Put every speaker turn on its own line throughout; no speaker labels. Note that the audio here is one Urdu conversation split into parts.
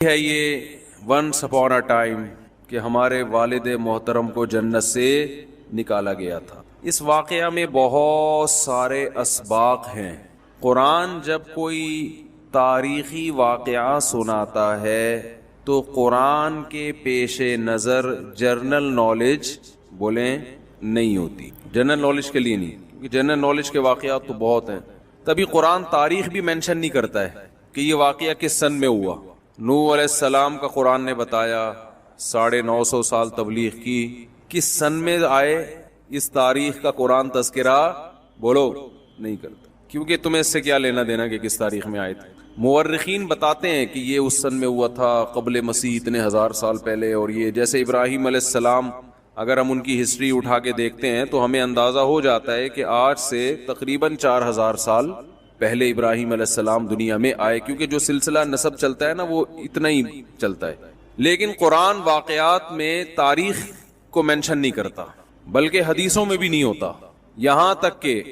ہے یہ ونس اپون اے ٹائم کہ ہمارے والد محترم کو جنت سے نکالا گیا تھا۔ اس واقعہ میں بہت سارے اسباق ہیں۔ قرآن جب کوئی تاریخی واقعہ سناتا ہے تو قرآن کے پیش نظر جنرل نالج بولیں نہیں ہوتی، جنرل نالج کے لیے نہیں، کیونکہ جنرل نالج کے واقعات تو بہت ہیں۔ تبھی قرآن تاریخ بھی مینشن نہیں کرتا ہے کہ یہ واقعہ کس سن میں ہوا۔ نوح علیہ السلام کا قرآن نے بتایا 950 سال تبلیغ کی، کس سن میں آئے اس تاریخ کا قرآن تذکرہ بولو نہیں کرتا، کیونکہ تمہیں اس سے کیا لینا دینا کہ کس تاریخ میں آئے تھے۔ مورخین بتاتے ہیں کہ یہ اس سن میں ہوا تھا قبل مسیح اتنے ہزار سال پہلے، اور یہ جیسے ابراہیم علیہ السلام اگر ہم ان کی ہسٹری اٹھا کے دیکھتے ہیں تو ہمیں اندازہ ہو جاتا ہے کہ آج سے تقریباً 4000 سال پہلے ابراہیم علیہ السلام دنیا میں آئے، کیونکہ جو سلسلہ نسب چلتا ہے نا وہ اتنا ہی چلتا ہے۔ لیکن قرآن واقعات میں تاریخ کو مینشن نہیں کرتا، بلکہ حدیثوں میں بھی نہیں ہوتا۔ یہاں تک کہ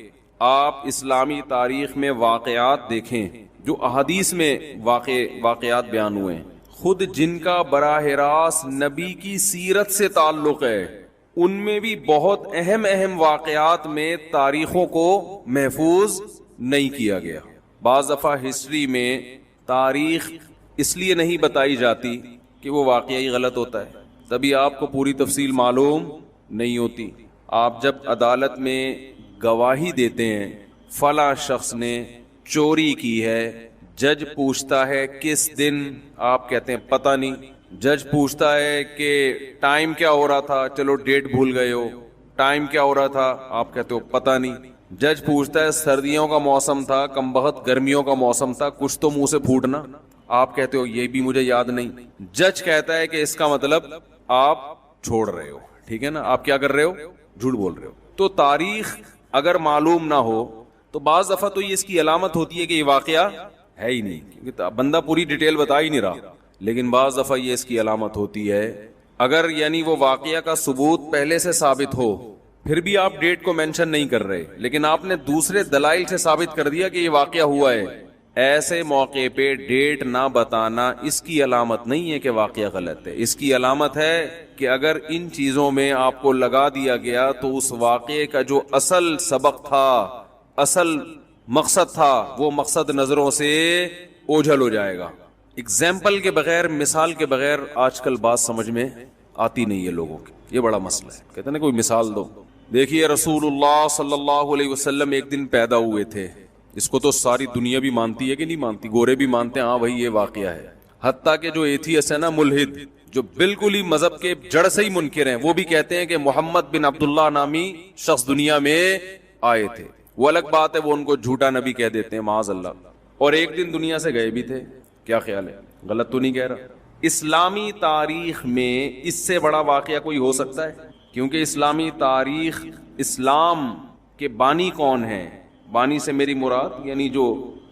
آپ اسلامی تاریخ میں واقعات دیکھیں جو احادیث میں واقعات بیان ہوئے ہیں، خود جن کا براہ راست نبی کی سیرت سے تعلق ہے، ان میں بھی بہت اہم واقعات میں تاریخوں کو محفوظ نہیں کیا گیا۔ بعض دفعہ ہسٹری میں تاریخ اس لیے نہیں بتائی جاتی کہ وہ واقعی غلط ہوتا ہے، تبھی آپ کو پوری تفصیل معلوم نہیں ہوتی۔ آپ جب عدالت میں گواہی دیتے ہیں فلاں شخص نے چوری کی ہے، جج پوچھتا ہے کس دن، آپ کہتے ہیں پتہ نہیں۔ جج پوچھتا ہے کہ ٹائم کیا ہو رہا تھا، چلو ڈیٹ بھول گئے ہو، ٹائم کیا ہو رہا تھا، آپ کہتے ہو پتہ نہیں۔ جج پوچھتا ہے سردیوں کا موسم تھا کم بخت گرمیوں کا موسم تھا، کچھ تو منہ سے پھوٹنا، آپ کہتے ہو یہ بھی مجھے یاد نہیں۔ جج کہتا ہے کہ اس کا مطلب آپ چھوڑ رہے ہو، ٹھیک ہے نا، آپ کیا کر رہے ہو، جھوٹ بول رہے ہو۔ تو تاریخ اگر معلوم نہ ہو تو بعض دفعہ تو یہ اس کی علامت ہوتی ہے کہ یہ واقعہ ہے ہی نہیں، کیونکہ بندہ پوری ڈیٹیل بتا ہی نہیں رہا۔ لیکن بعض دفعہ یہ اس کی علامت ہوتی ہے اگر یعنی وہ واقعہ کا ثبوت پہلے سے ثابت ہو، پھر بھی آپ ڈیٹ کو مینشن نہیں کر رہے، لیکن آپ نے دوسرے دلائل سے ثابت کر دیا کہ یہ واقعہ ہوا ہے، ایسے موقع پہ ڈیٹ نہ بتانا اس کی علامت نہیں ہے کہ واقعہ غلط ہے۔ اس کی علامت ہے کہ اگر ان چیزوں میں آپ کو لگا دیا گیا تو اس واقعے کا جو اصل سبق تھا، اصل مقصد تھا، وہ مقصد نظروں سے اوجھل ہو جائے گا۔ اگزامپل کے بغیر، مثال کے بغیر آج کل بات سمجھ میں آتی نہیں ہے لوگوں کی، یہ بڑا مسئلہ ہے۔ کہتے ہیں نا کوئی مثال دو۔ دیکھیے رسول اللہ صلی اللہ علیہ وسلم ایک دن پیدا ہوئے تھے، اس کو تو ساری دنیا بھی مانتی ہے کہ نہیں مانتی، گورے بھی مانتے ہیں، ہاں بھائی یہ واقعہ ہے۔ حتیٰ کہ جو ایتھیس ہے نا، ملحد، جو بالکل ہی مذہب کے جڑ سے ہی منکر ہیں، وہ بھی کہتے ہیں کہ محمد بن عبداللہ نامی شخص دنیا میں آئے تھے۔ وہ الگ بات ہے، وہ ان کو جھوٹا نبی کہہ دیتے ہیں معاذ اللہ، اور ایک دن دنیا سے گئے بھی تھے۔ کیا خیال ہے، غلط تو نہیں کہہ رہا؟ اسلامی تاریخ میں اس سے بڑا واقعہ کوئی ہو سکتا ہے؟ کیونکہ اسلامی تاریخ، اسلام کے بانی کون ہیں، بانی سے میری مراد یعنی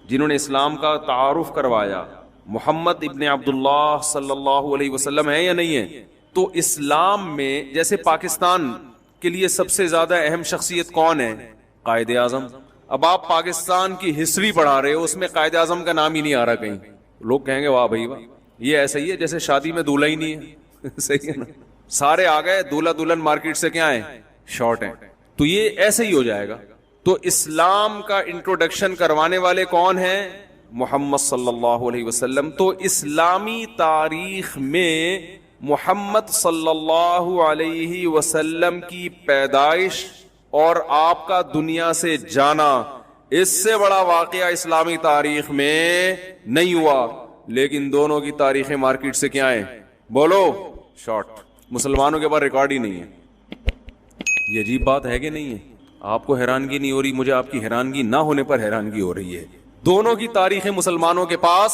جنہوں نے اسلام کا تعارف کروایا، محمد ابن عبداللہ صلی اللہ علیہ وسلم ہے یا نہیں ہے؟ تو اسلام میں جیسے پاکستان کے لیے سب سے زیادہ اہم شخصیت کون ہے؟ قائد اعظم۔ اب آپ پاکستان کی ہسٹری پڑھا رہے ہو، اس میں قائد اعظم کا نام ہی نہیں آ رہا کہیں، لوگ کہیں گے واہ بھائی واہ، یہ ایسا ہی ہے جیسے شادی میں دولہا ہی نہیں ہے صحیح ہے نا، سارے آ گئے، دولہا دلہن مارکیٹ سے کیا ہیں، شارٹ ہیں، تو یہ ایسے ہی ہو جائے گا۔ تو اسلام کا انٹروڈکشن کروانے والے کون ہیں؟ محمد صلی اللہ علیہ وسلم۔ تو اسلامی تاریخ میں محمد صلی اللہ علیہ وسلم کی پیدائش اور آپ کا دنیا سے جانا، اس سے بڑا واقعہ اسلامی تاریخ میں نہیں ہوا، لیکن دونوں کی تاریخیں مارکیٹ سے کیا ہیں، بولو شارٹ۔ مسلمانوں کے پاس ریکارڈ ہی نہیں ہے۔ یہ عجیب بات ہے کہ نہیں ہے؟ آپ کو حیرانگی نہیں ہو رہی، مجھے آپ کی حیرانگی نہ ہونے پر حیرانگی ہو رہی ہے۔ دونوں کی تاریخیں مسلمانوں کے پاس،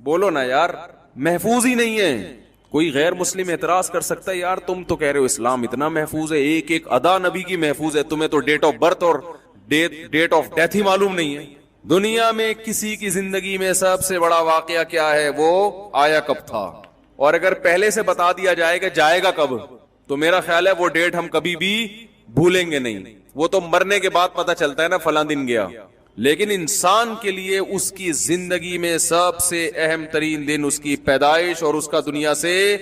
بولو نا یار، محفوظ ہی نہیں ہے۔ کوئی غیر مسلم اعتراض کر سکتا ہے یار تم تو کہہ رہے ہو اسلام اتنا محفوظ ہے، ایک ایک ادا نبی کی محفوظ ہے، تمہیں تو ڈیٹ آف برتھ اور ڈیٹ آف ڈیتھ ہی معلوم نہیں ہے۔ دنیا میں کسی کی زندگی میں سب سے بڑا واقعہ کیا ہے، وہ آیا کب تھا، اور اگر پہلے سے بتا دیا جائے کہ جائے گا کب، تو میرا خیال ہے وہ ڈیٹ ہم کبھی بھی بھولیں گے نہیں۔ وہ تو مرنے کے بعد پتہ چلتا ہے نا فلاں دن گیا، لیکن انسان کے لیے اس کی زندگی میں سب سے اہم ترین دن اس کی پیدائش اور اس کا دنیا سے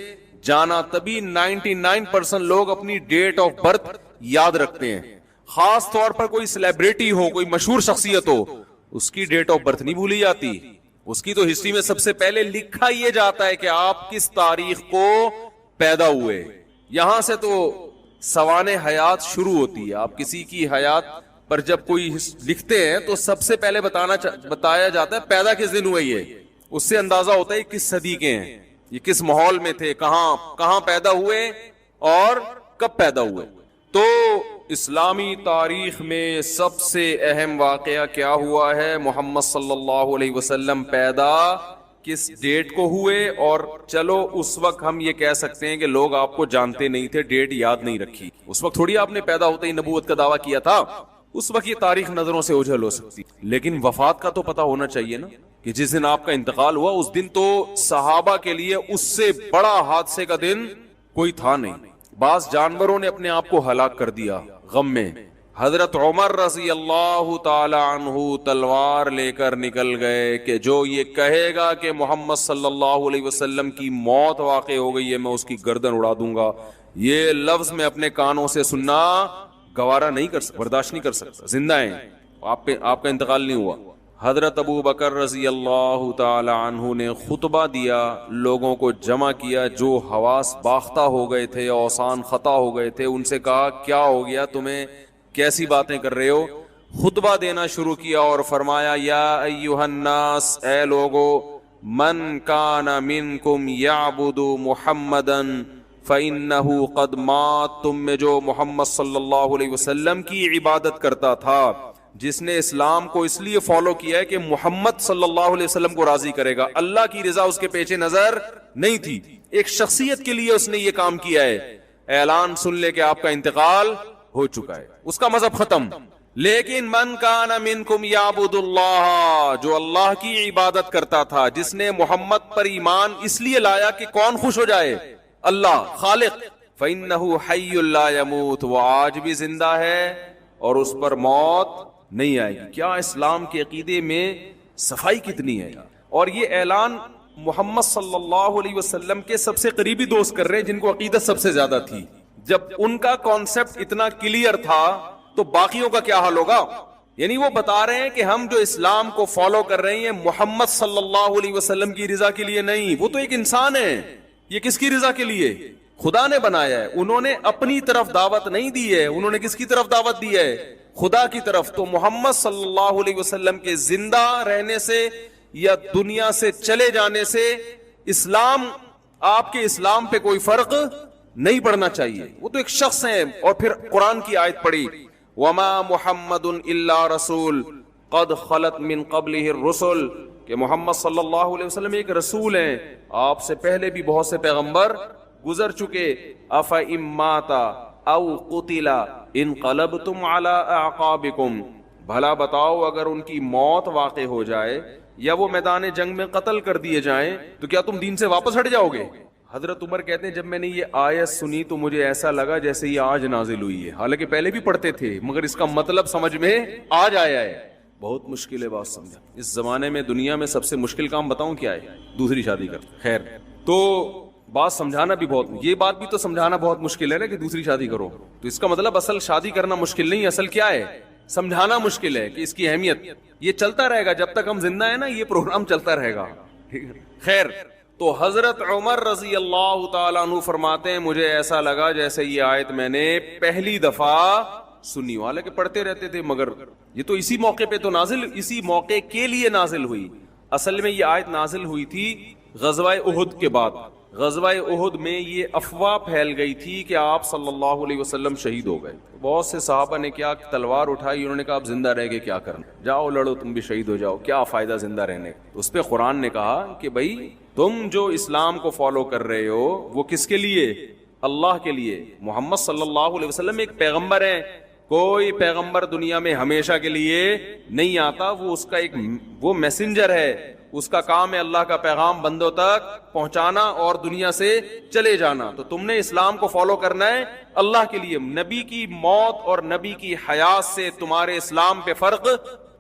جانا. تبھی 99% لوگ اپنی ڈیٹ آف برتھ یاد رکھتے ہیں. خاص طور پر کوئی سیلیبریٹی ہو, کوئی مشہور شخصیت ہو, اس کی ڈیٹ آف برتھ نہیں بھولی جاتی. اس کی تو ہسٹری میں سب سے پہلے لکھا یہ جاتا ہے کہ آپ کس تاریخ کو پیدا ہوئے. یہاں سے تو سوانح حیات شروع ہوتی ہے. آپ کسی کی حیات پر جب کوئی لکھتے ہیں تو سب سے پہلے بتایا جاتا ہے پیدا کس دن ہوئے. یہ اس سے اندازہ ہوتا ہے کس صدی کے ہیں, یہ کس ماحول میں تھے, کہاں پیدا ہوئے اور کب پیدا ہوئے. تو اسلامی تاریخ میں سب سے اہم واقعہ کیا ہوا ہے؟ محمد صلی اللہ علیہ وسلم پیدا کس ڈیٹ کو ہوئے. اور چلو اس وقت ہم یہ کہہ سکتے ہیں کہ لوگ آپ کو جانتے نہیں تھے, ڈیٹ یاد نہیں رکھی. اس وقت تھوڑی آپ نے پیدا ہوتے ہی نبوت کا دعویٰ کیا تھا. اس وقت یہ تاریخ نظروں سے اوجھل ہو سکتی, لیکن وفات کا تو پتا ہونا چاہیے نا, کہ جس دن آپ کا انتقال ہوا اس دن تو صحابہ کے لیے اس سے بڑا حادثے کا دن کوئی تھا نہیں. بعض جانوروں نے اپنے آپ کو ہلاک کر دیا غم میں. حضرت عمر رضی اللہ تعالی عنہ تلوار لے کر نکل گئے کہ جو یہ کہے گا کہ محمد صلی اللہ علیہ وسلم کی موت واقع ہو گئی ہے میں اس کی گردن اڑا دوں گا. یہ لفظ میں اپنے کانوں سے سننا گوارا نہیں کر سکتا, برداشت نہیں کر سکتا. زندہ ہیں آپ کا انتقال نہیں ہوا. حضرت ابو بکر رضی اللہ تعالی عنہ نے خطبہ دیا, لوگوں کو جمع کیا جو حواس باختہ ہو گئے تھے, اوسان خطا ہو گئے تھے. ان سے کہا کیا ہو گیا تمہیں, کیسی باتیں کر رہے ہو. خطبہ دینا شروع کیا اور فرمایا یا ایھا الناس, اے لوگو, من کان منکم یعبد محمدا فإنہ قد مات, تم میں جو محمد صلی اللہ علیہ وسلم کی عبادت کرتا تھا, جس نے اسلام کو اس لیے فالو کیا ہے کہ محمد صلی اللہ علیہ وسلم کو راضی کرے گا, اللہ کی رضا اس کے پیچھے نظر نہیں تھی, ایک شخصیت کے لیے اس نے یہ کام کیا ہے, اعلان سن لے کہ آپ کا انتقال ہو چکا ہے, اس کا مذہب ختم. لیکن من کان منکم یعبد اللہ, جو اللہ کی عبادت کرتا تھا, جس نے محمد پر ایمان اس لیے لایا کہ کون خوش ہو جائے, اللہ خالق, فإنہ حی لا یموت, وہ آج بھی زندہ ہے اور اس پر موت نہیں آئے گی. کیا اسلام کے عقیدے میں صفائی کتنی ہے. اور یہ اعلان محمد صلی اللہ علیہ وسلم کے سب سے قریبی دوست کر رہے ہیں جن کو عقیدت سب سے زیادہ تھی. جب ان کا کانسیپٹ اتنا کلیئر تھا تو باقیوں کا کیا حال ہوگا. یعنی وہ بتا رہے ہیں کہ ہم جو اسلام کو فالو کر رہے ہیں محمد صلی اللہ علیہ وسلم کی رضا کے لیے نہیں, وہ تو ایک انسان ہے, یہ کس کی رضا کے لیے, خدا نے بنایا ہے. انہوں نے اپنی طرف دعوت نہیں دی ہے, انہوں نے کس کی طرف دعوت دی ہے, خدا کی طرف. تو محمد صلی اللہ علیہ وسلم کے زندہ رہنے سے یا دنیا سے چلے جانے سے اسلام, آپ کے اسلام پہ کوئی فرق نہیں پڑنا چاہیے. وہ تو ایک شخص ہیں. اور پھر قرآن کی آیت پڑھی وما محمد الا رسول قد خلت من قبلہ الرسل, کہ محمد صلی اللہ علیہ وسلم ایک رسول ہیں, آپ سے پہلے بھی بہت سے پیغمبر گزر چکے. افئن مات او قتل انقلبتم علی اعقابکم, بھلا بتاؤ اگر ان کی موت واقع ہو جائے یا وہ میدان جنگ میں قتل کر دیے جائیں تو کیا تم دین سے واپس ہٹ جاؤ گے. حضرت عمر کہتے ہیں جب میں نے یہ آیت سنی تو مجھے ایسا لگا جیسے یہ آج نازل ہوئی ہے, حالانکہ پہلے بھی پڑھتے تھے مگر اس کا مطلب سمجھ میں آج آیا ہے. بہت مشکل ہے بات سمجھا. اس زمانے میں دنیا میں سب سے مشکل کام بتاؤں کیا ہے, دوسری شادی کر. خیر, تو بات سمجھانا بھی بہت, یہ بات بھی تو سمجھانا بہت مشکل ہے نا کہ دوسری شادی کرو. تو اس کا مطلب اصل شادی کرنا مشکل نہیں, اصل کیا ہے, سمجھانا مشکل ہے کہ اس کی اہمیت. یہ چلتا رہے گا جب تک ہم زندہ ہیں نا, یہ پروگرام چلتا رہے گا. خیر, تو حضرت عمر رضی اللہ تعالیٰ عنہ فرماتے ہیں مجھے ایسا لگا جیسے یہ آیت میں نے پہلی دفعہ سنی, حالانکہ پڑھتے رہتے تھے مگر یہ تو اسی موقع پہ تو نازل, اسی موقع کے لیے نازل ہوئی. اصل میں یہ آیت نازل ہوئی تھی غزوہ احد کے بعد. غزوہ احد میں یہ افواہ پھیل گئی تھی کہ آپ صلی اللہ علیہ وسلم شہید ہو گئے. بہت سے صحابہ نے کیا تلوار اٹھائی, انہوں نے کہا آپ زندہ رہ کے کیا کرنا, جاؤ لڑو تم بھی شہید ہو جاؤ, کیا فائدہ زندہ رہنے. اس پہ قرآن نے کہا کہ بھائی تم جو اسلام کو فالو کر رہے ہو وہ کس کے لیے, اللہ کے لیے. محمد صلی اللہ علیہ وسلم ایک پیغمبر ہیں, کوئی پیغمبر دنیا میں ہمیشہ کے لیے نہیں آتا, وہ اس کا ایک وہ میسنجر ہے, اس کا کام ہے اللہ کا پیغام بندوں تک پہنچانا اور دنیا سے چلے جانا. تو تم نے اسلام کو فالو کرنا ہے اللہ کے لیے. نبی کی موت اور نبی کی حیات سے تمہارے اسلام پہ فرق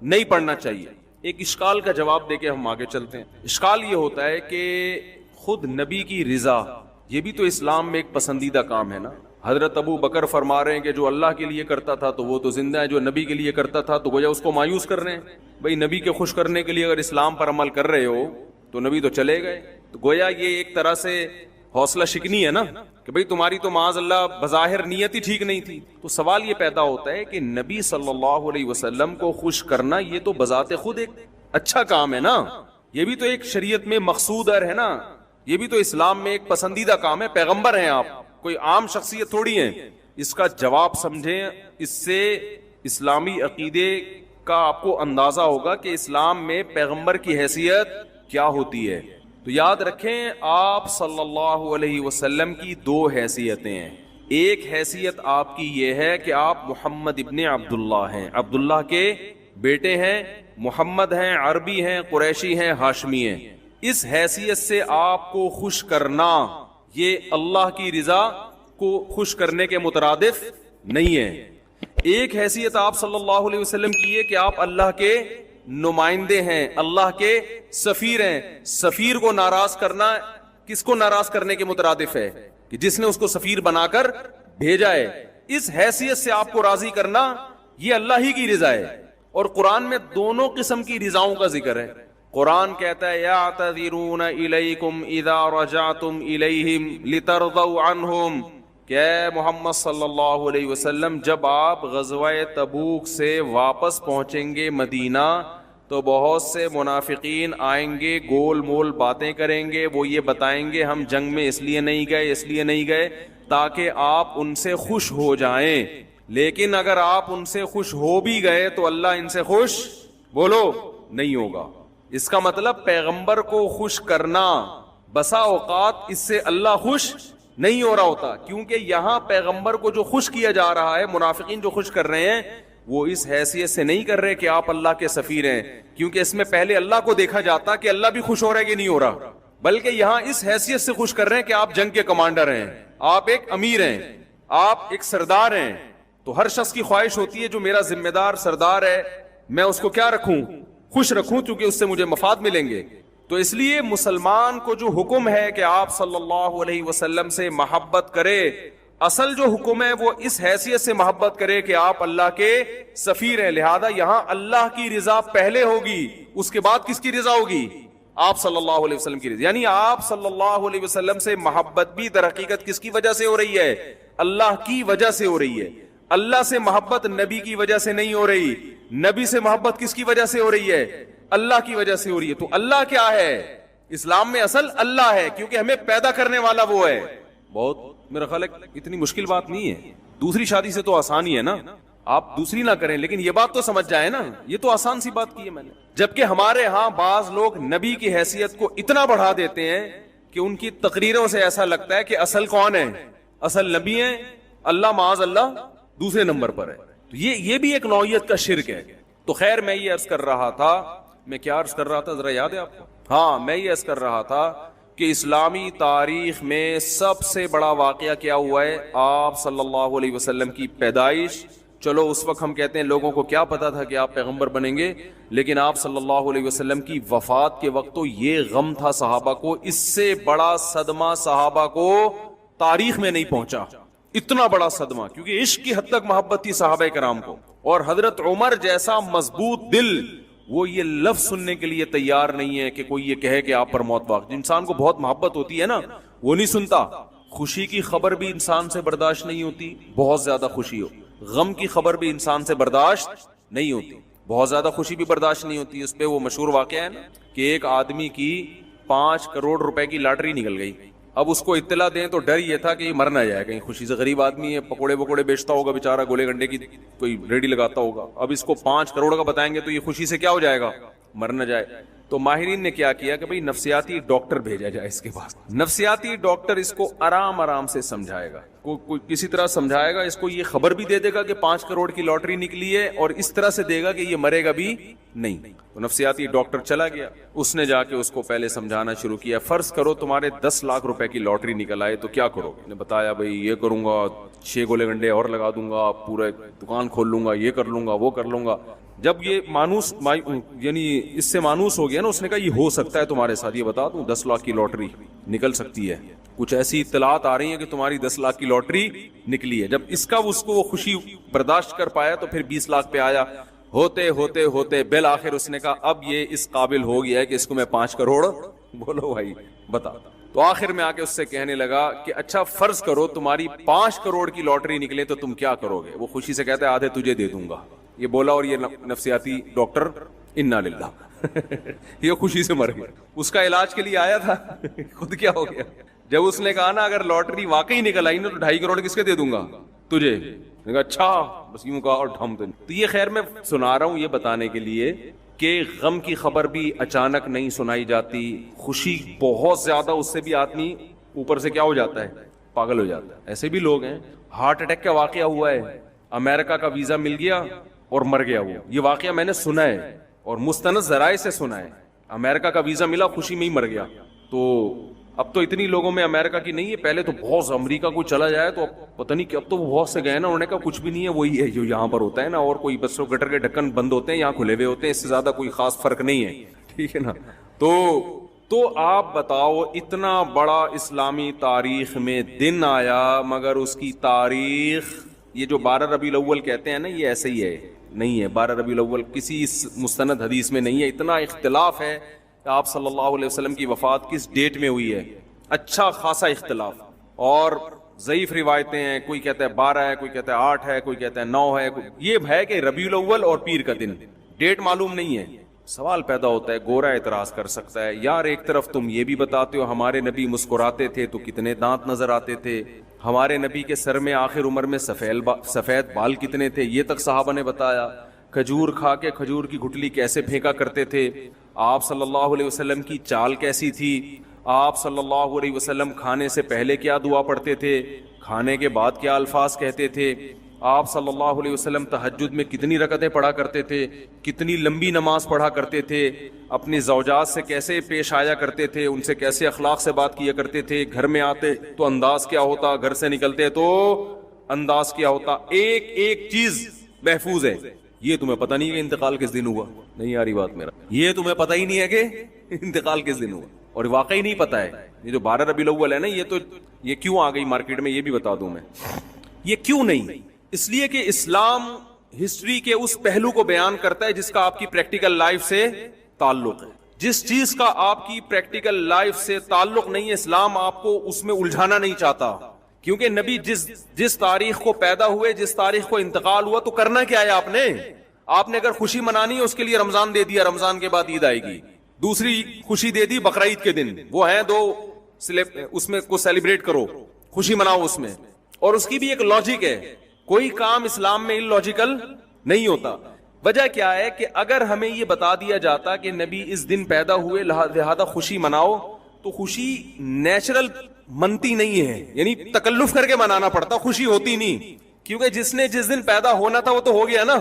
نہیں پڑھنا چاہیے. ایک اشکال کا جواب دے کے ہم آگے چلتے ہیں. اشکال یہ ہوتا ہے کہ خود نبی کی رضا یہ بھی تو اسلام میں ایک پسندیدہ کام ہے نا. حضرت ابو بکر فرما رہے ہیں کہ جو اللہ کے لیے کرتا تھا تو وہ تو زندہ ہے, جو نبی کے لیے کرتا تھا تو گویا اس کو مایوس کر رہے ہیں. بھائی نبی کے خوش کرنے کے لیے اگر اسلام پر عمل کر رہے ہو تو نبی تو چلے گئے. تو گویا یہ ایک طرح سے حوصلہ شکنی ہے نا کہ بھئی تمہاری تو معاذ اللہ بظاہر نیت ہی ٹھیک نہیں تھی. تو سوال یہ پیدا ہوتا ہے کہ نبی صلی اللہ علیہ وسلم کو خوش کرنا یہ تو بذات خود ایک اچھا کام ہے نا, یہ بھی تو ایک شریعت میں مقصود ہے نا, یہ بھی تو اسلام میں ایک پسندیدہ کام ہے. پیغمبر ہیں آپ, کوئی عام شخصیت تھوڑی ہیں. اس کا جواب سمجھیں, اس سے اسلامی عقیدے کا آپ کو اندازہ ہوگا کہ اسلام میں پیغمبر کی حیثیت کیا ہوتی ہے. تو یاد رکھیں آپ صلی اللہ علیہ وسلم کی دو حیثیتیں ہیں. ایک حیثیت آپ کی یہ ہے کہ آپ محمد ابن عبداللہ ہیں, عبداللہ کے بیٹے ہیں, محمد ہیں, عربی ہیں, قریشی ہیں, ہاشمی ہیں. اس حیثیت سے آپ کو خوش کرنا یہ اللہ کی رضا کو خوش کرنے کے مترادف نہیں ہے. ایک حیثیت آپ صلی اللہ علیہ وسلم کی ہے کہ آپ اللہ کے نمائندے ہیں, اللہ کے سفیر ہیں. سفیر کو ناراض کرنا کس کو ناراض کرنے کے مترادف ہے؟ کہ جس نے اس کو سفیر بنا کر بھیجا ہے. اس حیثیت سے آپ کو راضی کرنا یہ اللہ ہی کی رضا ہے. اور قرآن میں دونوں قسم کی رضاؤں کا ذکر ہے. قرآن کہتا ہے یعتذرون الیکم اذا رجعتم الیہم لترضوا عنہم, کہ اے محمد صلی اللہ علیہ وسلم جب آپ غزوہ تبوک سے واپس پہنچیں گے مدینہ تو بہت سے منافقین آئیں گے, گول مول باتیں کریں گے. وہ یہ بتائیں گے ہم جنگ میں اس لیے نہیں گئے, اس لیے نہیں گئے تاکہ آپ ان سے خوش ہو جائیں. لیکن اگر آپ ان سے خوش ہو بھی گئے تو اللہ ان سے خوش بولو نہیں ہوگا. اس کا مطلب پیغمبر کو خوش کرنا بسا اوقات اس سے اللہ خوش نہیں ہو رہا ہوتا, کیونکہ یہاں پیغمبر کو جو خوش کیا جا رہا ہے, منافقین جو خوش کر رہے ہیں وہ اس حیثیت سے نہیں کر رہے کہ آپ اللہ کے سفیر ہیں, کیونکہ اس میں پہلے اللہ کو دیکھا جاتا کہ اللہ بھی خوش ہو رہا ہے کہ نہیں ہو رہا, بلکہ یہاں اس حیثیت سے خوش کر رہے ہیں کہ آپ جنگ کے کمانڈر ہیں, آپ ایک امیر ہیں, آپ ایک سردار ہیں. تو ہر شخص کی خواہش ہوتی ہے جو میرا ذمہ دار سردار ہے میں اس کو کیا رکھوں, خوش رکھوں, کیونکہ اس سے مجھے مفاد ملیں گے. تو اس لیے مسلمان کو جو حکم ہے کہ آپ صلی اللہ علیہ وسلم سے محبت کرے, اصل جو حکم ہے وہ اس حیثیت سے محبت کرے کہ آپ اللہ کے سفیر ہیں. لہذا یہاں اللہ کی رضا پہلے ہوگی, اس کے بعد کس کی رضا ہوگی؟ آپ صلی اللہ علیہ وسلم کی رضا. یعنی آپ صلی اللہ علیہ وسلم سے محبت بھی در حقیقت کس کی وجہ سے ہو رہی ہے؟ اللہ کی وجہ سے ہو رہی ہے. اللہ سے محبت نبی کی وجہ سے نہیں ہو رہی, نبی سے محبت کس کی وجہ سے ہو رہی ہے؟ اللہ کی وجہ سے ہو رہی ہے. تو اللہ کیا ہے اسلام میں؟ اصل اللہ ہے, کیونکہ ہمیں پیدا کرنے والا وہ ہے. بہت میرا خیال ہے اتنی مشکل بات نہیں ہے, دوسری شادی سے تو آسان ہی ہے نا, آپ دوسری نہ کریں لیکن یہ بات تو سمجھ جائیں نا, یہ تو آسان سی بات کی ہے میں نے. جبکہ ہمارے ہاں بعض لوگ نبی کی حیثیت کو اتنا بڑھا دیتے ہیں کہ ان کی تقریروں سے ایسا لگتا ہے کہ اصل کون ہے؟ اصل نبی ہیں, اللہ معاذ اللہ دوسرے نمبر پر ہے. تو یہ بھی ایک نوعیت کا شرک ہے. تو خیر میں یہ عرض کر رہا تھا, میں کیا عرض کر رہا تھا ذرا یاد ہے آپ کو؟ ہاں میں یہ عرض کر رہا تھا کہ اسلامی تاریخ میں سب سے بڑا واقعہ کیا ہوا ہے؟ آپ صلی اللہ علیہ وسلم کی پیدائش. چلو اس وقت ہم کہتے ہیں لوگوں کو کیا پتا تھا کہ آپ پیغمبر بنیں گے, لیکن آپ صلی اللہ علیہ وسلم کی وفات کے وقت تو یہ غم تھا صحابہ کو, اس سے بڑا صدمہ صحابہ کو تاریخ میں نہیں پہنچا. اتنا بڑا صدمہ, کیونکہ عشق کی حد تک محبت تھی صحابہ کرام کو. اور حضرت عمر جیسا مضبوط دل وہ یہ لفظ سننے کے لیے تیار نہیں ہے کہ کوئی یہ کہے کہ آپ پر موت واقع. انسان کو بہت محبت ہوتی ہے نا, وہ نہیں سنتا. خوشی کی خبر بھی انسان سے برداشت نہیں ہوتی, بہت زیادہ خوشی ہو. غم کی خبر بھی انسان سے برداشت نہیں ہوتی, بہت زیادہ خوشی بھی برداشت نہیں ہوتی. اس پہ وہ مشہور واقعہ ہے نا کہ ایک آدمی کی 5 کروڑ روپے کی لاٹری نکل گئی. اب اس کو اطلاع دیں تو ڈر یہ تھا کہ یہ مر نہ جائے کہیں خوشی سے. غریب آدمی ہے, پکوڑے بکوڑے بیچتا ہوگا بیچارہ, گولے گنڈے کی کوئی ریڈی لگاتا ہوگا. اب اس کو 5 کروڑ کا بتائیں گے تو یہ خوشی سے کیا ہو جائے گا, مر نہ جائے. تو ماہرین نے کیا کیا کہ بھئی نفسیاتی ڈاکٹر بھیجا جائے اس کے پاس. نفسیاتی ڈاکٹر اس کو آرام آرام سے سمجھائے گا. کوئی کسی طرح سمجھائے گا اس کو, یہ خبر بھی دے دے گا کہ 5 کروڑ کی لاٹری نکلی ہے, اور اس طرح سے دے گا کہ یہ مرے گا بھی نہیں. تو نفسیاتی ڈاکٹر چلا گیا, اس نے جا کے اس کو پہلے سمجھانا شروع کیا. فرض کرو تمہارے 10 لاکھ روپے کی لاٹری نکل آئے تو کیا کرو گے؟ نے بتایا بھائی یہ کروں گا, 6 گولے گنڈے اور لگا دوں گا, پورا دکان کھول لوں گا, یہ کر لوں گا, وہ کر لوں گا. جب یہ مانوس یعنی اس سے مانوس ہو گیا نا, اس نے کہا یہ ہو سکتا ہے تمہارے ساتھ, یہ بتا دوں 10 لاکھ کی لاٹری نکل سکتی ہے, کچھ ایسی اطلاعات آ رہی ہیں کہ تمہاری 10 لاکھ کی لاٹری نکلی ہے. جب اس کا اس کو وہ خوشی برداشت کر پایا تو پھر 20 لاکھ پہ آیا. ہوتے ہوتے ہوتے بالآخر اس نے کہا اب یہ اس قابل ہو گیا ہے کہ اس کو میں 5 کروڑ بولو بھائی بتا. تو آخر میں آ کے اس سے کہنے لگا کہ اچھا فرض کرو تمہاری 5 کروڑ کی لاٹری نکلے تو تم کیا کرو گے؟ وہ خوشی سے کہتا ہے آدھے تجھے دے دوں گا. یہ بولا اور یہ نفسیاتی ڈاکٹر انا للہ یہ خوشی سے مر گیا. اس کا علاج کے لیے آیا تھا, خود کیا ہو گیا جب اس نے کہا نا اگر لاٹری واقعی نکل آئی نا تو 2.5 کروڑ کس کے دے دوں گا؟ تجھے. نے کہا اچھا بس یوں کہا اور ڈھم دے. تو یہ خیر میں سنا رہا ہوں یہ بتانے کے لیے کہ غم کی خبر بھی اچانک نہیں سنائی جاتی. خوشی بہت زیادہ, اس سے بھی آدمی اوپر سے کیا ہو جاتا ہے, پاگل ہو جاتا ہے. ایسے بھی لوگ ہیں, ہارٹ اٹیک کا واقعہ ہوا ہے, امریکہ کا ویزا مل گیا اور مر گیا. وہ یہ واقعہ میں نے سنا ہے اور مستند ذرائع سے سنا ہے. امریکہ کا ویزا ملا, خوشی میں ہی مر گیا. تو اب تو اتنی لوگوں میں امریکہ کی نہیں ہے, پہلے تو بہت امریکہ کو چلا جائے تو پتہ نہیں کہ اب تو وہ بہت سے گئے نا, انہوں نے کہا کچھ بھی نہیں ہے, وہی ہے جو یہاں پر ہوتا ہے نا, اور کوئی بس گٹر کے ڈھکن بند ہوتے ہیں, یہاں کھلے ہوئے ہوتے ہیں, اس سے زیادہ کوئی خاص فرق نہیں ہے. ٹھیک ہے نا. تو آپ بتاؤ اتنا بڑا اسلامی تاریخ میں دن آیا مگر اس کی تاریخ یہ جو 12 ربیع الاول کہتے ہیں نا, یہ ایسے ہی ہے, نہیں ہے. 12 ربیع الاول کسی مستند حدیث میں نہیں ہے. اتنا اختلاف ہے کہ آپ صلی اللہ علیہ وسلم کی وفات کس ڈیٹ میں ہوئی ہے, اچھا خاصا اختلاف, اور ضعیف روایتیں ہیں. کوئی کہتا ہے 12 ہے, کوئی کہتا ہے 8 ہے, کوئی کہتا ہے 9 ہے. یہ ہے کہ ربیع الاول اور پیر کا دن, ڈیٹ معلوم نہیں ہے. سوال پیدا ہوتا ہے, گورا اعتراض کر سکتا ہے یار ایک طرف تم یہ بھی بتاتے ہو ہمارے نبی مسکراتے تھے تو کتنے دانت نظر آتے تھے, ہمارے نبی کے سر میں آخر عمر میں سفید بال کتنے تھے یہ تک صحابہ نے بتایا, کھجور کھا کے کھجور کی گٹلی کیسے پھینکا کرتے تھے, آپ صلی اللہ علیہ وسلم کی چال کیسی تھی, آپ صلی اللہ علیہ وسلم کھانے سے پہلے کیا دعا پڑھتے تھے, کھانے کے بعد کیا الفاظ کہتے تھے, آپ صلی اللہ علیہ وسلم تہجد میں کتنی رکعتیں پڑھا کرتے تھے, کتنی لمبی نماز پڑھا کرتے تھے, اپنی زوجات سے کیسے پیش آیا کرتے تھے, ان سے کیسے اخلاق سے بات کیا کرتے تھے, گھر میں آتے تو انداز کیا ہوتا, گھر سے نکلتے تو انداز کیا ہوتا, ایک ایک چیز محفوظ ہے. یہ تمہیں پتہ نہیں کہ انتقال کس دن ہوا, نہیں آ رہی بات میرا, یہ تمہیں پتہ ہی نہیں ہے کہ انتقال کس دن ہوا, اور واقعی نہیں پتہ ہے. یہ جو 12 ربیع الاول ہے نا, یہ کیوں آ گئی مارکیٹ میں یہ بھی بتا دوں میں. یہ کیوں نہیں, اس لیے کہ اسلام ہسٹری کے اس پہلو کو بیان کرتا ہے جس کا آپ کی پریکٹیکل لائف سے تعلق ہے. جس چیز کا آپ کی پریکٹیکل لائف سے تعلق نہیں ہے, اسلام آپ کو اس میں الجھانا نہیں چاہتا. کیونکہ نبی جس تاریخ کو پیدا ہوئے, جس تاریخ کو انتقال ہوا, تو کرنا کیا ہے آپ نے اگر خوشی منانی ہے اس کے لیے رمضان دے دیا, رمضان کے بعد عید آئے گی. دوسری خوشی دے دی بقرعید کے دن, وہ ہیں 2 اس میں کو سیلیبریٹ کرو, خوشی مناؤ اس میں. اور اس کی بھی ایک لاجک ہے, کوئی کام اسلام میں لاجیکل نہیں ہوتا. وجہ کیا ہے کہ اگر ہمیں یہ بتا دیا جاتا کہ نبی اس دن پیدا ہوئے لہذا خوشی مناؤ, تو خوشی نیچرل منتی نہیں ہے, یعنی تکلف کر کے منانا پڑتا, خوشی ہوتی نہیں. کیونکہ جس دن پیدا ہونا تھا وہ تو ہو گیا نا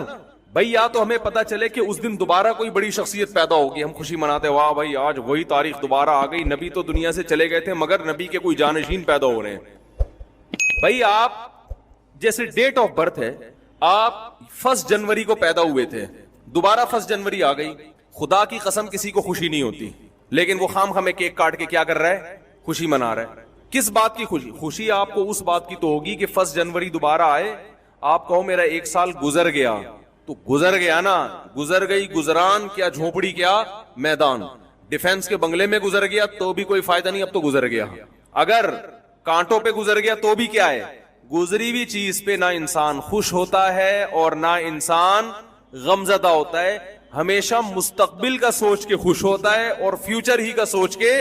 بھائی. یا تو ہمیں پتا چلے کہ اس دن دوبارہ کوئی بڑی شخصیت پیدا ہوگی, ہم خوشی مناتے واہ بھائی آج وہی تاریخ دوبارہ آ گئی, نبی تو دنیا سے چلے گئے تھے مگر نبی کے کوئی جانشین پیدا ہو رہے ہیں. بھائی آپ جیسے ڈیٹ آف برتھ ہے, آپ 1 جنوری کو پیدا ہوئے تھے, دوبارہ 1 جنوری آ گئی, خدا کی قسم کسی کو خوشی نہیں ہوتی, لیکن وہ خام خامے کیک کاٹ کے کیا کر رہا ہے, خوشی منا رہا ہے. کس بات کی خوشی؟ خوشی آپ کو اس بات کی تو ہوگی کہ 1 جنوری دوبارہ آئے, آپ کہو میرا 1 سال گزر گیا, تو گزر گیا نا, گزر گئی گزران, کیا جھونپڑی کیا میدان, ڈیفنس کے بنگلے میں گزر گیا تو بھی کوئی فائدہ نہیں, اب تو گزر گیا. اگر کانٹوں پہ گزر گیا تو بھی کیا ہے, گزری ہوئی چیز پہ نہ انسان خوش ہوتا ہے اور نہ انسان غمزدہ ہوتا ہے, ہمیشہ مستقبل کا سوچ کے خوش ہوتا ہے اور فیوچر ہی کا سوچ کے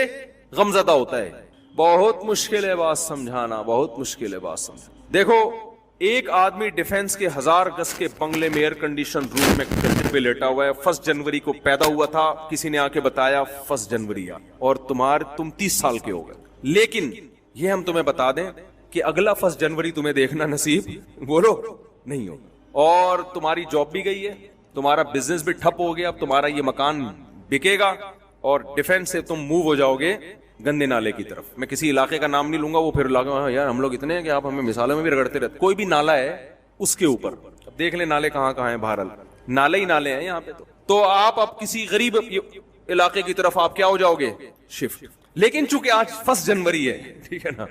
غمزدہ ہوتا ہے. بہت مشکل ہے بات سمجھانا, بہت مشکل ہے بات سمجھانا. دیکھو ایک آدمی ڈیفنس کے 1000 گز کے بنگلے میں ایئر کنڈیشن روم میں پہ لیٹا ہوا ہے, 1 جنوری کو پیدا ہوا تھا, کسی نے آ کے بتایا 1 جنوری اور تم 30 سال کے ہو گئے. لیکن یہ ہم تمہیں بتا دیں کہ اگلا 1 جنوری تمہیں دیکھنا نصیب بولو نہیں ہو, اور تمہاری جاب بھی گئی ہے, تمہارا بزنس بھی ٹھپ ہو گیا, اب تمہارا یہ مکان بکے گا, اور ڈیفینس سے تم موو ہو جاؤ گے گندے نالے کی طرف. میں کسی علاقے کا نام نہیں لوں گا, وہ پھر علاقے یار ہم لوگ اتنے ہیں کہ آپ ہمیں مثالوں میں بھی رگڑتے رہتے. کوئی بھی نالا ہے اس کے اوپر, اب دیکھ لیں نالے کہاں کہاں ہیں, بہرحال نالے ہی نالے ہیں یہاں پہ. تو آپ اب کسی غریب علاقے کی طرف آپ کیا ہو جاؤ گے, شفٹ. لیکن چونکہ آج 1 جنوری ہے, ٹھیک ہے نا,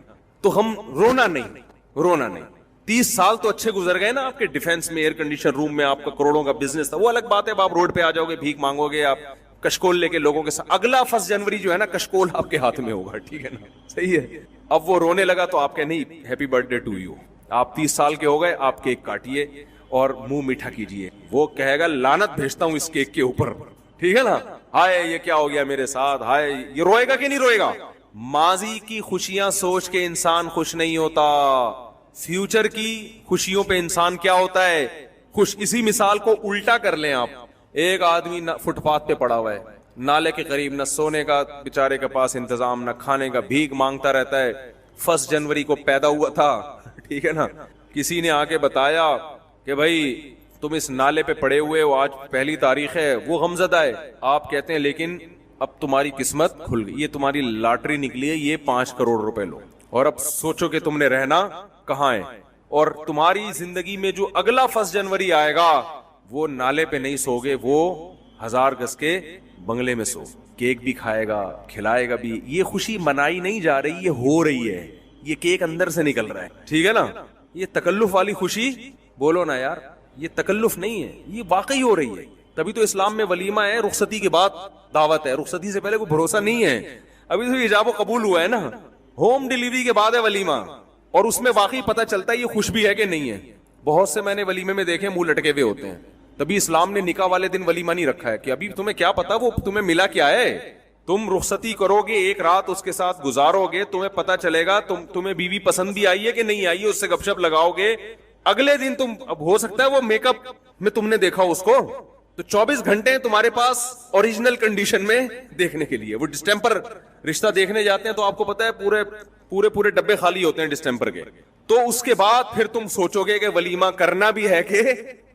تو ہم رونا نہیں. 30 سال تو اچھے گزر گئے نا آپ کے, ڈیفینس میں, ایئر کنڈیشن روم میں, آپ کا کروڑوں کا بزنس تھا, وہ الگ بات ہے. اب آپ روڈ پہ آ جاؤ گے, بھیک مانگو گے, آپ کشکول لے کے لوگوں کے ساتھ. اگلا 1 جنوری جو ہے نا, کشکول آپ کے ہاتھ میں ہوگا, ٹھیک ہے نا, صحیح ہے. اب وہ رونے لگا تو آپ کہ نہیں happy birthday to you, آپ 30 سال کے ہو گئے, آپ کیک کاٹیے اور منہ میٹھا کیجیے. وہ کہے گا لعنت بھیجتا ہوں اس کیک کے اوپر, ٹھیک ہے نا, ہائے یہ کیا ہو گیا میرے ساتھ, ہائے. یہ روئے گا کہ نہیں روئے گا؟ ماضی کی خوشیاں سوچ کے انسان خوش نہیں ہوتا, فیوچر کی خوشیوں پہ انسان کیا ہوتا ہے, خوش. اسی مثال کو الٹا کر لیں آپ. ایک آدمی فٹ پاتھ پہ پڑا ہوا ہے, نالے کے قریب, نہ سونے کا بیچارے کے پاس انتظام, نہ کھانے کا, بھیک مانگتا رہتا ہے. 1 جنوری کو پیدا ہوا تھا, ٹھیک ہے نا, کسی نے آ کے بتایا کہ بھائی تم اس نالے پہ پڑے ہوئے ہو, آج 1 تاریخ ہے, وہ غمزدہ ہے. آپ کہتے ہیں لیکن اب تمہاری قسمت کھل گئی, یہ تمہاری لاٹری نکلی ہے, یہ 5 کروڑ روپے لو, اور اب سوچو کہ تم نے رہنا کہاں ہے. اور تمہاری زندگی میں جو اگلا 1 جنوری آئے گا وہ نالے پہ نہیں سو گے, وہ 1000 گز کے بنگلے میں سو, کیک بھی کھائے گا, کھلائے گا بھی. یہ خوشی منائی نہیں جا رہی, یہ ہو رہی ہے, یہ کیک اندر سے نکل رہا ہے, ٹھیک ہے نا. یہ تکلف والی خوشی بولو نا یار, یہ تکلف نہیں ہے, یہ واقعی ہو رہی ہے. تبھی تو اسلام میں ولیمہ ہے, رخصتی کے بعد دعوت ہے, رخصتی سے پہلے کوئی بھروسہ نہیں ہے. ابھی تو ایجاب و قبول ہوا ہے نا, ہوم ڈیلیوری کے بعد ہے ولیمہ, اور اس میں واقعی پتہ چلتا ہے یہ خوش بھی ہے کہ نہیں ہے. بہت سے میں نے ولیمے میں دیکھے منہ لٹکے ہوئے ہوتے ہیں. تبھی اسلام نے نکاح والے دن ولیمہ نہیں رکھا ہے کہ ابھی تمہیں کیا پتا وہ تمہیں ملا کیا ہے. تم رخصتی کرو گے, ایک رات اس کے ساتھ گزارو گے, تمہیں پتا چلے گا تمہیں بیوی پسند بھی آئی ہے کہ نہیں آئی ہے, اس سے گپ شپ لگاؤ گے. اگلے دن تم, اب ہو سکتا ہے وہ میک اپ میں تم نے دیکھا اس کو, تو 24 گھنٹے تمہارے پاس اوریجنل کنڈیشن میں دیکھنے کے لیے. وہ ڈسٹمپر رشتہ دیکھنے جاتے ہیں تو آپ کو پتا ہے پورے ڈبے خالی ہوتے ہیں ڈسٹمپر کے. تو اس کے بعد پھر تم سوچو گے کہ ولیمہ کرنا بھی ہے کہ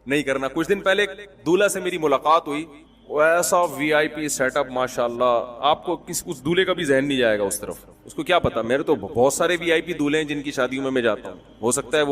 نہیں کرنا. کچھ دن پہلے دولہا سے میری ملاقات ہوئی, ایسا وی آئی پی سیٹ اپ ماشاء اللہ, آپ کو اس دولہے کا بھی ذہن نہیں جائے گا اس طرف. اس کو کیا پتا, میرے تو بہت سارے وی آئی پی دولہے ہیں جن کی شادیوں میں جاتا ہوں, ہو سکتا ہے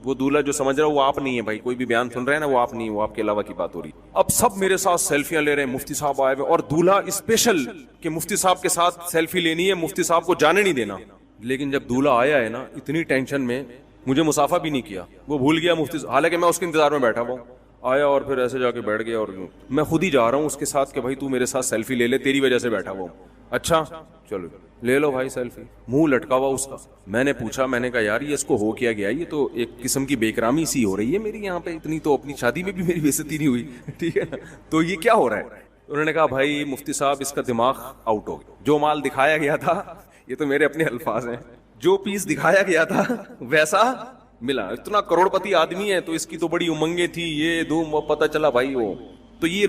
وہ دولہا جو سمجھ رہا ہے وہ آپ نہیں ہے بھائی, کوئی بھی بیان سن رہے ہیں نا, وہ آپ نہیں, وہ آپ کے علاوہ کی بات ہو رہی. اب سب میرے ساتھ سیلفیاں لے رہے ہیں, مفتی صاحب آئے ہوئے, اور دولہا اسپیشل کہ مفتی صاحب کے ساتھ سیلفی لینی ہے, مفتی صاحب کو جانے نہیں دینا. لیکن جب دولہا آیا ہے نا, اتنی ٹینشن میں, مجھے مسافہ بھی نہیں کیا, وہ بھول گیا مفتی, حالانکہ میں اس کے انتظار میں بیٹھا ہوا ہوں. آیا اور پھر ایسے جا کے بیٹھ گیا, اور میں خود ہی جا رہا ہوں اس کے ساتھ کہ بھائی تو میرے ساتھ سیلفی لے لے, تیری وجہ سے بیٹھا ہوا ہوں. اچھا چلو لے لو بھائی سیلفی. منہ لٹکا ہوا اس کا. میں نے پوچھا, میں نے کہا یار یہ اس کو ہو کیا گیا, یہ تو ایک قسم کی بے اکرامی سی ہو رہی ہے میری یہاں پہ, اتنی تو اپنی شادی میں بھی میری بے عزتی نہیں ہوئی, ٹھیک ہے نا, تو یہ کیا ہو رہا ہے. انہوں نے کہا بھائی مفتی صاحب اس کا دماغ آؤٹ ہو گیا, جو مال دکھایا گیا تھا, یہ تو میرے اپنے الفاظ ہیں, جو پیس دکھایا گیا تھا ویسا ملا. اتنا کروڑ پتی آدمی ہے تو اس کی تو بڑی امنگیں تھی, یہ دھوم, وہ پتہ چلا بھائی وہ تو یہ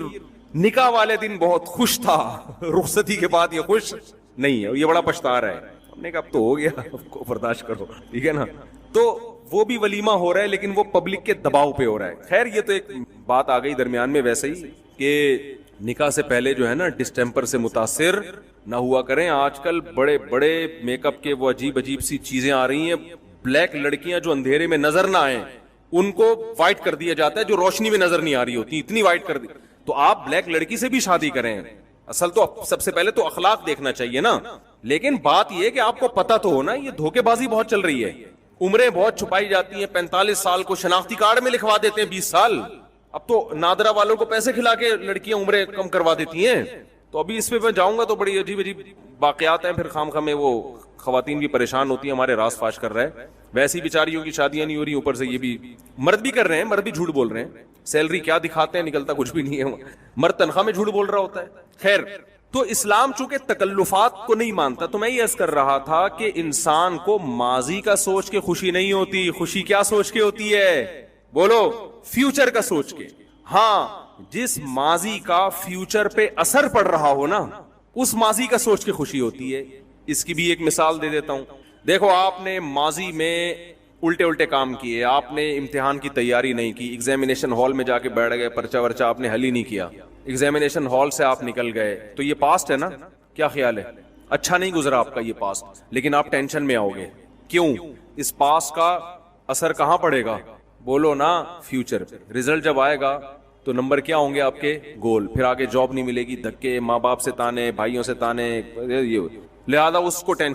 نکاح والے دن بہت خوش تھا, رخصتی کے بعد یہ خوش نہیں ہے, یہ بڑا پچھتا رہا ہے. ہم نے کہا اب تو ہو گیا, اب کو برداشت کرو, ٹھیک ہے نا. تو وہ بھی ولیمہ ہو رہا ہے لیکن وہ پبلک کے دباؤ پہ ہو رہا ہے. خیر یہ تو ایک بات آ گئی درمیان میں, ویسے ہی کہ نکاح سے پہلے جو ہے نا ڈسٹمپر سے متاثر نہ ہوا کریں. آج کل بڑے بڑے میک اپ کے وہ عجیب عجیب سی چیزیں آ رہی ہیں, بلیک لڑکیاں جو اندھیرے میں نظر نہ آئیں ان کو وائٹ کر دیا جاتا ہے, جو روشنی میں نظر نہیں آ رہی ہوتی اتنی وائٹ کر دی. تو آپ بلیک لڑکی سے بھی شادی کریں, اصل تو سب سے پہلے تو اخلاق دیکھنا چاہیے نا. لیکن بات یہ کہ آپ کو پتا تو ہونا, یہ دھوکے بازی بہت چل رہی ہے, عمریں بہت چھپائی جاتی ہیں. 45 سال کو شناختی کارڈ میں لکھوا دیتے ہیں 20 سال. اب تو نادرا والوں کو پیسے کھلا کے لڑکیاں عمریں کم کروا دیتی ہیں. تو ابھی اس پہ میں جاؤں گا تو بڑی عجیب عجیب واقعات ہیں, پھر خام خواہ میں وہ خواتین بھی پریشان ہوتی ہیں, ہمارے راز فاش کر رہے ہیں. ویسی بیچاریوں کی شادیاں نہیں ہو رہی, اوپر سے یہ بھی مرد بھی کر رہے ہیں, مرد بھی جھوٹ بول رہے ہیں. سیلری کیا دکھاتے ہیں, نکلتا کچھ بھی نہیں ہے, مرد تنخواہ میں جھوٹ بول رہا ہوتا ہے. خیر, تو اسلام چونکہ تکلفات کو نہیں مانتا, تو میں یہ عرض کر رہا تھا کہ انسان کو ماضی کا سوچ کے خوشی نہیں ہوتی. خوشی کیا سوچ کے ہوتی ہے, بولو, فیوچر کا سوچ کے. ہاں, جس ماضی کا فیوچر پہ اثر پڑ رہا ہو نا, اس ماضی کا سوچ کے خوشی ہوتی ہے. اس کی بھی ایک مثال دے دیتا ہوں. دیکھو آپ نے ماضی میں الٹے الٹے کام کیے, آپ نے امتحان کی تیاری نہیں کی, ایگزامینیشن ہال میں جا کے بیٹھ گئے, پرچہ ورچہ آپ نے حل ہی نہیں کیا, ایگزامینیشن ہال سے آپ نکل گئے, تو یہ پاسٹ ہے نا. کیا خیال ہے؟ اچھا نہیں گزرا آپ کا یہ پاسٹ, لیکن آپ ٹینشن میں آؤ گے. کیوں؟ اس پاسٹ کا اثر کہاں پڑے گا؟ بولو نا, فیوچر. رزلٹ جب آئے گا تو نمبر کیا ہوں گے آپ کے؟ گول. پھر آگے جاب نہیں ملے گی, دھکے, ماں باپ سے تانے, بھائیوں سے تانے, لہذا اس کو ٹینشن